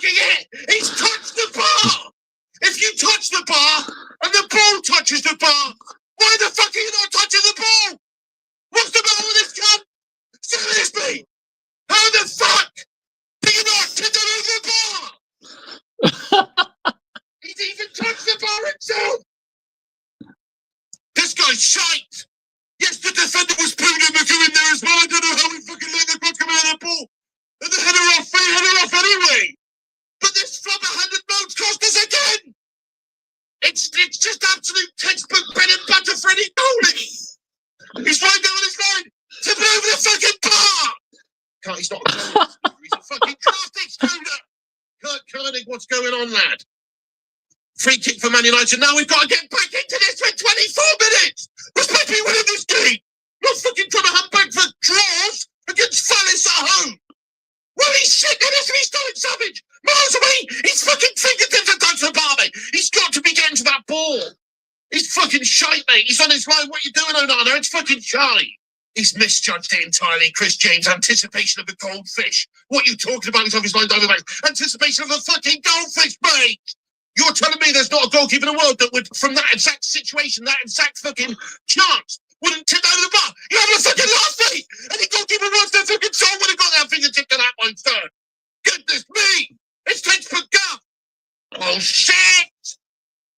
fucking it. He's touched the bar. If you touch the bar and the ball touches the bar, why the fuck are you not touching the ball? What's the matter with this cunt? Seriously, how the fuck do you not tip it over the bar? He's even touched the bar himself. This guy's shite. Yes, the defender was putting him in there as well. I don't know how he fucking let the cross come out of the ball. And the header off anyway. But this flubber-handed mode's cost us again. It's just absolute textbook bread and butter for any goalie. He's right there on his line. Tip it over the fucking bar. Can't, he's not a goalie. He's a fucking crafty scooter. Kurt Koenig, what's going on, lad? Free kick for Man United. Now we've got to get back into this for 24 minutes. We're supposed to be winning this game. Not fucking trying to hunt back for draws against Palace at home. Well, he's shit. He's starting Savage. Miles away. He's fucking fingertips and touch the bar, mate. He's got to be getting to that ball. He's fucking shite, mate. He's on his line. What you doing, Onana? It's fucking shite. He's misjudged it entirely. Chris James, anticipation of the goldfish. What you talking about? He's off his line, diving back. Anticipation of the fucking goldfish, mate. You're telling me there's not a goalkeeper in the world that would, from that exact situation, that exact fucking chance, wouldn't tip over the bar? You have a fucking last night! Any goalkeeper wants their fucking soul would have got their fingertip to that one, sir. Goodness me! It's textbook guff! Oh, shit!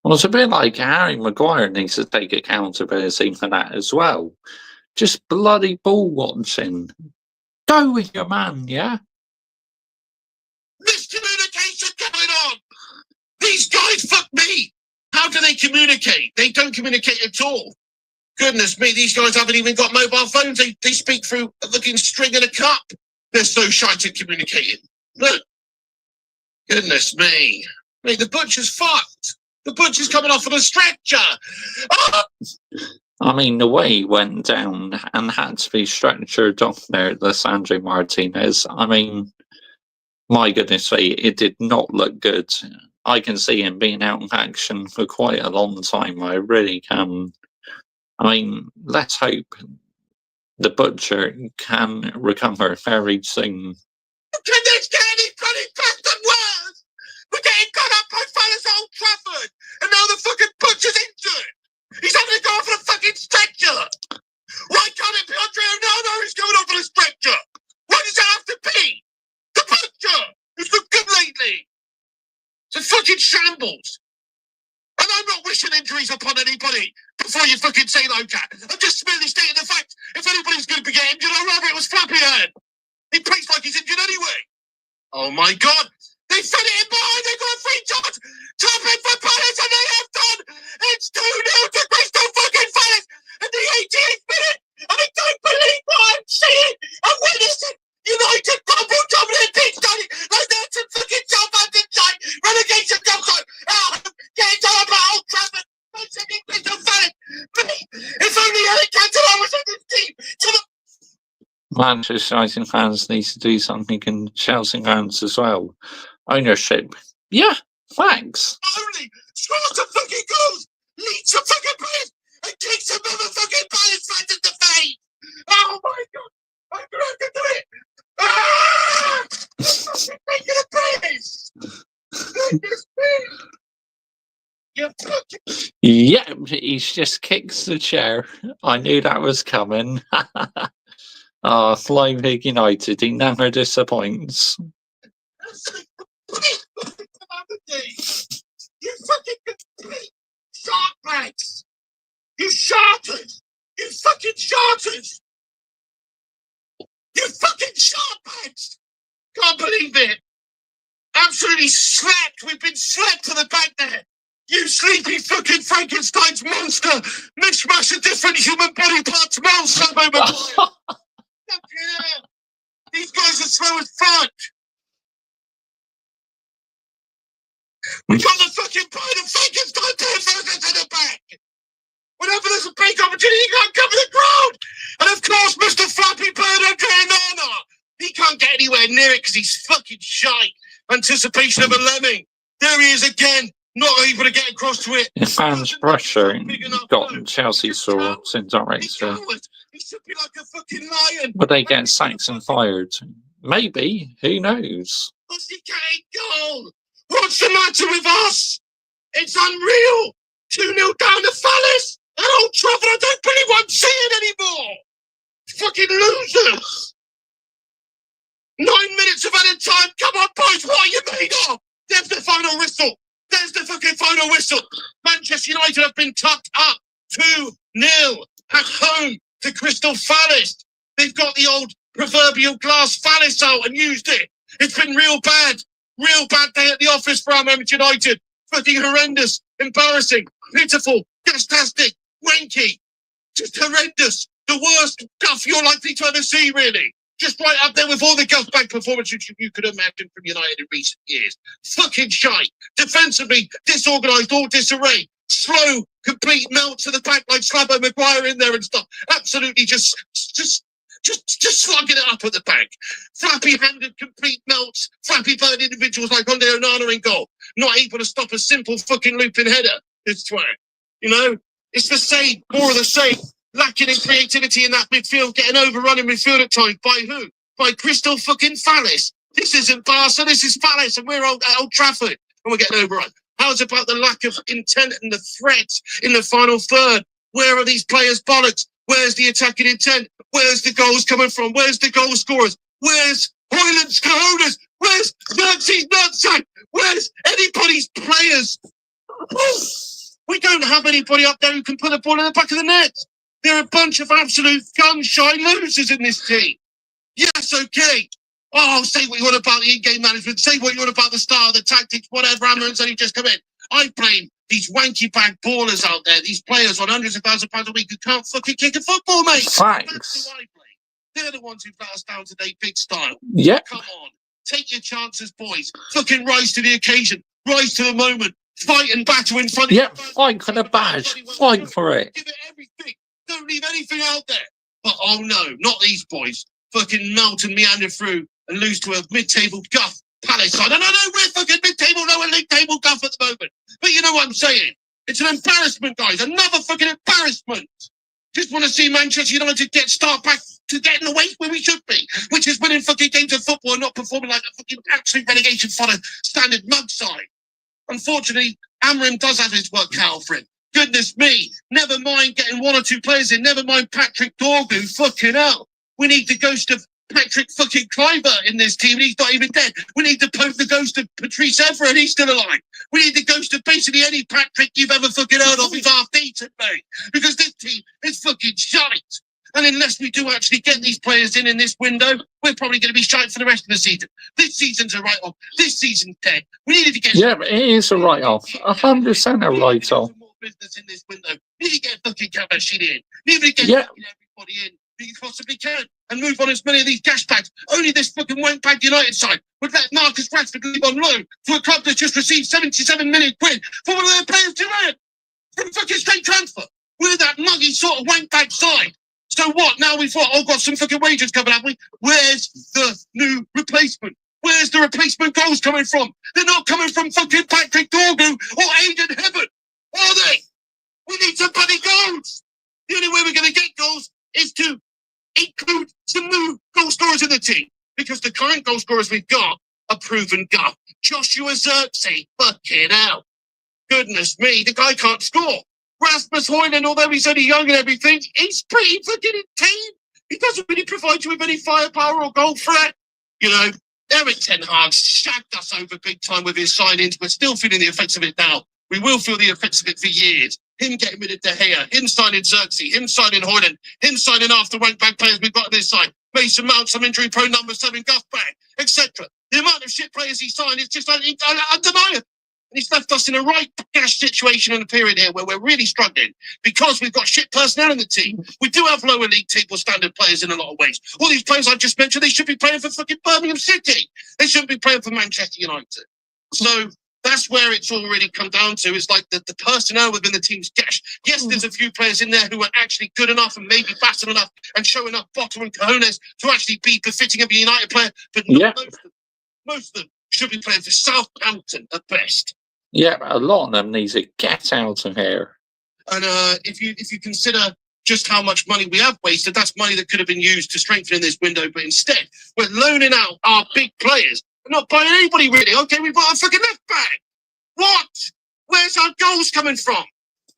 Well, it's a bit like Harry Maguire needs to take accountability for that as well. Just bloody ball watching. Go with your man, yeah? Miscommunication going on! These guys fuck me! How do they communicate? They don't communicate at all. Goodness me, these guys haven't even got mobile phones. They speak through a fucking string and a cup. They're so shy to communicating. Look. Goodness me. Mate, the butcher's fucked. The butcher's coming off on a stretcher. Oh! I mean, the way he went down and had to be stretchered off there, Lisandro Martinez, I mean, my goodness me, it did not look good. I can see him being out in action for quite a long time. I really can. I mean, let's hope the butcher can recover very soon. Can this get any bloody bastard worse? We're getting cut up by fellas at Old Trafford, and now the fucking butcher's injured. He's having to go off on a fucking stretcher. Why can't it be Andre Onana who's going off on a stretcher? Why does it have to be the butcher who's looked good lately? It's a fucking shambles. And I'm not wishing injuries upon anybody before you fucking say Locat. I'm just merely stating the fact. If anybody's going to be getting injured, I'd rather it was Flappy Head. He plays like he's injured anyway. Oh my God. They fed it in behind. They got a free chance. Top in for Palace and they have done. It's 2-0 to Crystal fucking Palace in the 88th minute. And I don't believe what I'm seeing. I'm witnessing United double dominant pitch Tony. Like that's a fucking Southampton side. Relegation comes on. Getting down about Old Trafford. Crystal Palace. If only Eric Cantona was in this team. Manchester United fans need to do something in Chelsea fans as well. Ownership. Yeah, thanks. Only scores some fucking goals, leads some fucking players, and kicks some motherfucking Palace fans in the face. Oh my God. I'm going to have to do it. Ah! I'm taking a piss. Goodness me. You fucking... Yeah, he just kicks the chair. I knew that was coming. Flying Pig United, he never disappoints. You fucking complete shark bags! You sharters! You fucking sharters! You fucking shark bags! Can't believe it! Absolutely slept! We've been slept to the back there! You sleepy fucking Frankenstein's monster! Mishmash of different human body parts, monster moment! Yeah. These guys are slow as fuck! We got the fucking pride of Frankenstein versions in the back! Whenever there's a big opportunity, he can't cover the ground! And of course, Mr. Flappy Bird Andre Onana! He can't get anywhere near it because he's fucking shite. Anticipation of a lemming. There he is again, not able to get across to it. The fans' pressure got Chelsea sorts in director. He should be like a fucking lion. Would they get sacked and fired? Maybe. Who knows? Pussycat goal! What's the matter with us? It's unreal! 2-0 down to Palace! And Old Trafford, I don't believe I'm seeing anymore! Fucking losers! 9 minutes of added time. Come on, boys, what are you made of? There's the final whistle. There's the fucking final whistle. Manchester United have been tucked up 2-0 at home to Crystal Palace. They've got the old proverbial glass phallus out and used it. It's been real bad. Real bad day at the office for our Manchester United. Fucking horrendous, embarrassing, pitiful, gastastic, wanky. Just horrendous. The worst guff you're likely to ever see, really. Just right up there with all the guff bag performances you could imagine from United in recent years. Fucking shite. Defensively, disorganised, all disarray. Slow, complete melts at the back like Slabbo Maguire in there and stuff. Absolutely just slugging it up at the back. Flappy-handed, complete melts. Flappy-bird individuals like Andre Onana in goal. Not able to stop a simple fucking looping header. This twat. You know? It's the same. More of the same. Lacking in creativity in that midfield. Getting overrun in midfield at times. By who? By Crystal fucking Palace. This isn't Barca. This is Palace. And we're at Old Trafford. And we're getting overrun. How's about the lack of intent and the threats in the final third? Where are these players' bollocks? Where's the attacking intent? Where's the goals coming from? Where's the goal scorers? Where's Hoyland's cojones? Where's Xerxes nutsack? Where's anybody's players? We don't have anybody up there who can put the ball in the back of the net. There are a bunch of absolute gun-shy losers in this team. Yes, okay. Oh, say what you want about the in-game management. Say what you want about the style, the tactics, whatever. Amarin's only just come in. I blame these wanky bag ballers out there, these players on hundreds of thousands of pounds a week who can't fucking kick a football, mate. Thanks. That's who I blame. They're the ones who've let us down today, big style. Yep. Come on. Take your chances, boys. Fucking rise to the occasion. Rise to the moment. Fight and battle in front of Yep. Fight for the badge. Fight for it. Give it everything. Don't leave anything out there. But oh no, not these boys. Fucking melt and meander through and lose to a mid-table guff Palace side. No, we're fucking mid-table, no, we're league-table guff at the moment. But you know what I'm saying? It's an embarrassment, guys. Another fucking embarrassment. Just want to see Manchester United start back to getting the way where we should be, which is winning fucking games of football and not performing like a fucking absolute relegation fodder standard mug side. Unfortunately, Amarin does have his work cut out for him. Goodness me. Never mind getting 1 or 2 players in. Never mind Patrick Dorgu. Fucking hell. We need the ghost of Patrick fucking Kluivert in this team, and he's not even dead. We need to poke the ghost of Patrice Evra, and he's still alive. We need the ghost of basically any Patrick you've ever fucking heard of who's half-decent, mate. Because this team is fucking shite. And unless we do actually get these players in this window, we're probably going to be shite for the rest of the season. This season's a write-off. This season's dead. We needed to get... Yeah, it is a write-off. 100% a write-off. Business in this window. You need to get fucking Kabashiri in. You need to get everybody in who you possibly can and move on as many of these cash tags. Only this fucking wank bag United side would let Marcus Rashford leave on loan for a club that's just received 77 million quid for one of their players to earn from fucking straight transfer. We're that muggy sort of wank bag side. So what? Now we've got some fucking wages coming, have we? Where's the new replacement? Where's the replacement goals coming from? They're not coming from fucking Patrick Dorgu or Aiden Heaven. Are they? We need some bloody goals. The only way we're going to get goals is to include some new goal scorers in the team, because the current goal scorers we've got are proven guff. Joshua Zirkzee, fucking hell. Goodness me, the guy can't score. Rasmus Højlund, although he's only young and everything, he's pretty fucking intense. He doesn't really provide you with any firepower or goal threat. You know, Erik ten Hag shagged us over big time with his signings. We're still feeling the effects of it now. We will feel the effects of it for years. Him getting rid of De Gea, him signing Zirkzee, him signing Højlund, him signing after rank back players we've got on this side. Mason Mount, some injury prone number 7 guff bag, etc. The amount of shit players he signed is just undeniable. And he's left us in a right gash situation in a period here where we're really struggling because we've got shit personnel in the team. We do have lower league table standard players in a lot of ways. All these players I've just mentioned, they should be playing for fucking Birmingham City. They shouldn't be playing for Manchester United. So that's where it's all really come down to, is like the personnel within the team's gash. Yes, there's a few players in there who are actually good enough and maybe battle enough and show enough bottom and cojones to actually be befitting of a United player, but not most of them should be playing for Southampton at best. Yeah, a lot of them need to get out of here. And if you consider just how much money we have wasted, that's money that could have been used to strengthen in this window. But instead, we're loaning out our big players Not buying anybody really. Okay, we've got a fucking left back. What? Where's our goals coming from?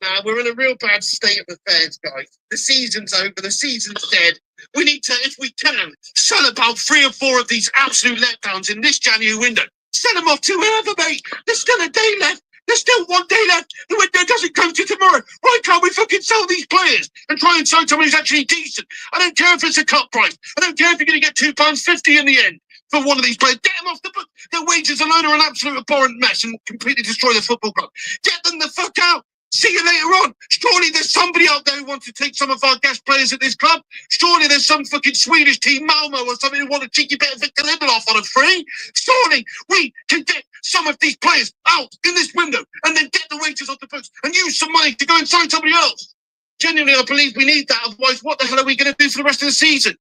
Nah, we're in a real bad state of affairs, guys. The season's over. The season's dead. We need to, if we can, sell about 3 or 4 of these absolute letdowns in this January window. Sell them off to whoever, mate. There's still a day left. There's still 1 day left. The window doesn't go to tomorrow. Why can't we fucking sell these players and try and sign someone who's actually decent? I don't care if it's a cut price. I don't care if you're going to get £2.50 in the end for one of these players. Get them off the book. Their wages alone are an absolute abhorrent mess and completely destroy the football club. Get them the fuck out. See you later on. Surely there's somebody out there who wants to take some of our guest players at this club. Surely there's some fucking Swedish team, Malmo or something, who want a cheeky bit of Victor Lindelof on a free. Surely we can get some of these players out in this window and then get the wages off the books and use some money to go and sign somebody else. Genuinely, I believe we need that. Otherwise, what the hell are we going to do for the rest of the season?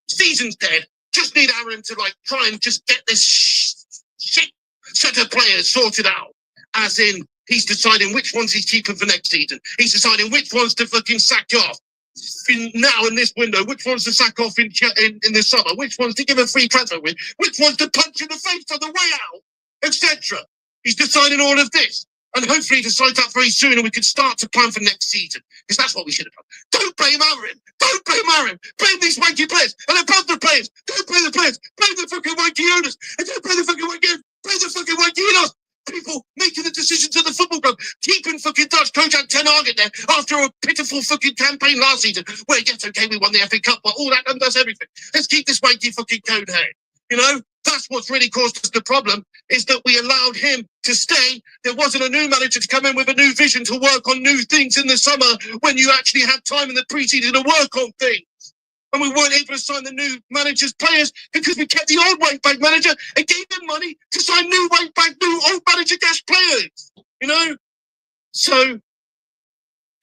Season's dead. Just need Aaron to try and just get this shit set of players sorted out. As in, he's deciding which ones he's keeping for next season. He's deciding which ones to fucking sack off now in this window, which ones to sack off in the summer, which ones to give a free transfer with, which ones to punch in the face on the way out, etc. He's deciding all of this. And hopefully he decides that very soon and we can start to plan for next season. Because that's what we should have done. Don't blame Aaron. Don't blame Aaron. Blame these wanky players. And they're both the players. Don't blame the players. Blame the fucking wanky owners. And don't blame the fucking wanky owners. Blame the fucking wanky owners. People making the decisions at the football club, keeping fucking Dutch coach Ten Hag in there after a pitiful fucking campaign last season. Well, yes, okay, we won the FA Cup, but all that done does everything. Let's keep this wanky fucking cone head. You know, that's what's really caused us the problem, is that we allowed him to stay. There wasn't a new manager to come in with a new vision to work on new things in the summer when you actually had time in the pre-season to work on things. And we weren't able to sign the new manager's players because we kept the old right-back manager and gave them money to sign new right-back, new old manager guest players. You know? So,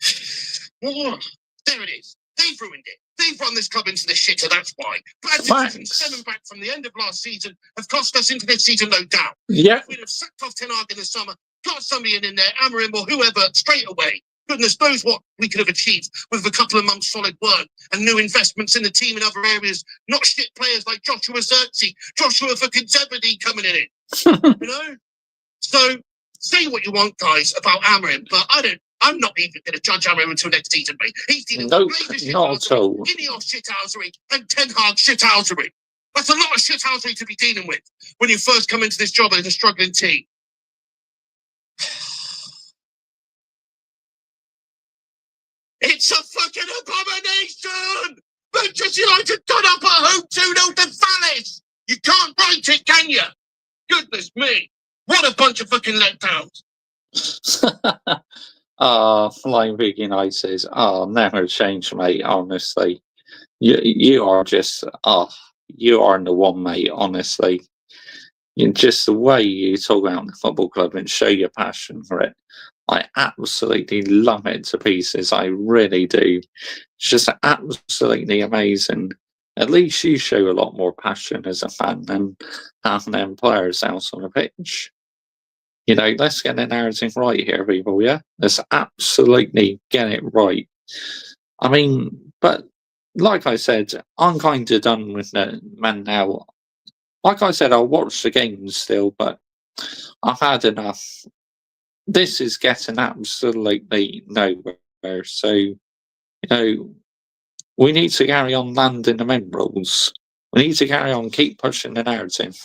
there it is. They've ruined it. They've run this club into the shitter, that's why. Bad decisions stemming back from the end of last season have cost us into this season, no doubt. Yeah. We'd have sacked off Ten Hag in the summer, got somebody in there, Amorim or whoever, straight away. Goodness knows what we could have achieved with a couple of months solid work and new investments in the team in other areas. Not shit players like Joshua Zirkzee, Joshua fucking Zebedee coming in it. You know? So, say what you want, guys, about Amorim, but I'm not even going to judge Amorim until next season, mate. He's dealing with not at all. Ineos shithousery and Ten Hag shithousery. That's a lot of shithousery to be dealing with when you first come into this job as a struggling team. It's a fucking abomination! Manchester United got up at home 2-0 to Palace! You can't write it, can you? Goodness me. What a bunch of fucking letdowns. Flying Big United. Never change, mate, honestly. You are just, you are the one, mate, honestly. Just the way you talk about the football club and show your passion for it. I absolutely love it to pieces. I really do. It's just absolutely amazing. At least you show a lot more passion as a fan than having them players out on the pitch. You know, let's get the narrative right here, people, yeah? Let's absolutely get it right. I mean, but like I said, I'm kind of done with the man now. Like I said, I'll watch the games still, but I've had enough. This is getting absolutely nowhere. So, you know, we need to carry on landing the minerals. We need to carry on, keep pushing the narrative.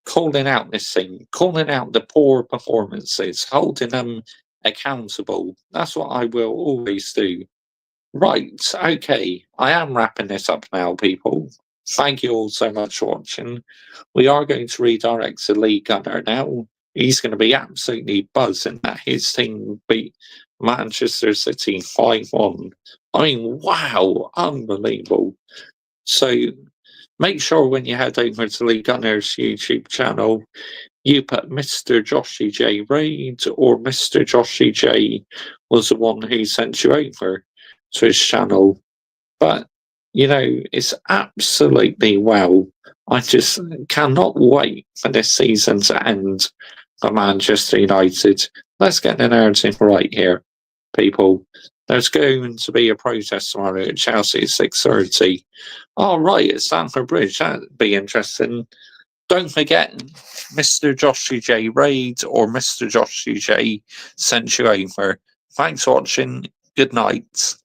Calling out this thing, calling out the poor performances, holding them accountable. That's what I will always do. Right, okay, I am wrapping this up now, people. Thank you all so much for watching. We are going to redirect to Lee Gunner now. He's going to be absolutely buzzing that his team beat Manchester City 5-1. I mean, wow, unbelievable. So make sure when you head over to Lee Gunner's YouTube channel, you put Mr. Joshy J Raid, or Mr. Joshy J was the one who sent you over to his channel. But, you know, it's absolutely wow. I just cannot wait for this season to end for Manchester United. Let's get the narrative right here, people. There's going to be a protest tomorrow at Chelsea at 6:30. Oh, right, at Stamford Bridge. That'd be interesting. Don't forget, Mr. Joshy J Raid or Mr. Joshy J sent you over. Thanks for watching. Good night.